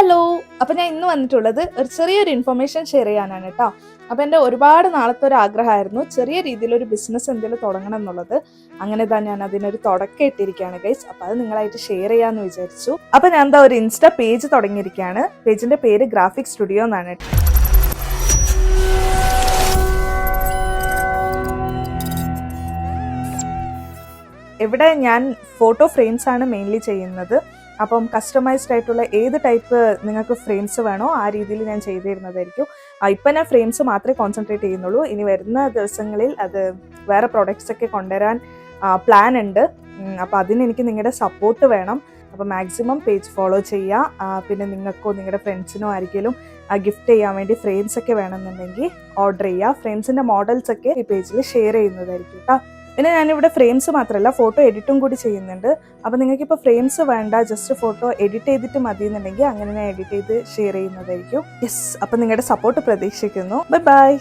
Hello, അപ്പം ഞാൻ ഇന്ന് വന്നിട്ടുള്ളത് ഒരു ചെറിയൊരു ഇൻഫർമേഷൻ ഷെയർ ചെയ്യാനാണ് കേട്ടോ. അപ്പം എൻ്റെ ഒരുപാട് നാളത്തെ ഒരു ആഗ്രഹമായിരുന്നു ചെറിയ രീതിയിലൊരു ബിസിനസ് എന്തെങ്കിലും തുടങ്ങണം എന്നുള്ളത്. അങ്ങനെ തന്നെ ഞാൻ അതിനൊരു തുടക്കം ഇട്ടിരിക്കുകയാണ് ഗൈസ്. അപ്പം അത് നിങ്ങളായിട്ട് ഷെയർ ചെയ്യാമെന്ന് വിചാരിച്ചു. അപ്പം ഞാൻ എന്താ ഒരു ഇൻസ്റ്റ പേജ് തുടങ്ങിയിരിക്കുകയാണ്. പേജിൻ്റെ പേര് ഗ്രാഫിക് സ്റ്റുഡിയോ എന്നാണ്. ഇവിടെ ഞാൻ ഫോട്ടോ ഫ്രെയിംസ് ആണ് മെയിൻലി ചെയ്യുന്നത്. അപ്പം കസ്റ്റമൈസ്ഡ് ആയിട്ടുള്ള ഏത് ടൈപ്പ് നിങ്ങൾക്ക് ഫ്രെയിംസ് വേണോ ആ രീതിയിൽ ഞാൻ ചെയ്തു തരുന്നതായിരിക്കും. ഇപ്പം ഞാൻ ഫ്രെയിംസ് മാത്രമേ കോൺസെൻട്രേറ്റ് ചെയ്യുന്നുള്ളൂ. ഇനി വരുന്ന ദിവസങ്ങളിൽ അത് വേറെ പ്രൊഡക്ട്സ് ഒക്കെ കൊണ്ടുവരാൻ പ്ലാൻ ഉണ്ട്. അപ്പോൾ അതിന് എനിക്ക് നിങ്ങളുടെ സപ്പോർട്ട് വേണം. അപ്പോൾ മാക്സിമം പേജ് ഫോളോ ചെയ്യുക. പിന്നെ നിങ്ങൾക്കോ നിങ്ങളുടെ ഫ്രണ്ട്സിനോ ആരെങ്കിലും ഗിഫ്റ്റ് ചെയ്യാൻ വേണ്ടി ഫ്രെയിംസ് ഒക്കെ വേണമെന്നുണ്ടെങ്കിൽ ഓർഡർ ചെയ്യുക. ഫ്രെയിംസിൻ്റെ മോഡൽസ് ഒക്കെ ഈ പേജിൽ ഷെയർ ചെയ്യുന്നതായിരിക്കും കേട്ടോ. പിന്നെ ഞാനിവിടെ ഫ്രെയിംസ് മാത്രമല്ല ഫോട്ടോ എഡിറ്റും കൂടി ചെയ്യുന്നുണ്ട്. അപ്പോൾ നിങ്ങൾക്കിപ്പോൾ ഫ്രെയിംസ് വേണ്ട, ജസ്റ്റ് ഫോട്ടോ എഡിറ്റ് ചെയ്തിട്ട് മതി എന്നുണ്ടെങ്കിൽ അങ്ങനെ ഞാൻ എഡിറ്റ് ചെയ്ത് ഷെയർ ചെയ്യുന്നതായിരിക്കും. യെസ്, അപ്പോൾ നിങ്ങളുടെ സപ്പോർട്ട് പ്രതീക്ഷിക്കുന്നു. Bye bye.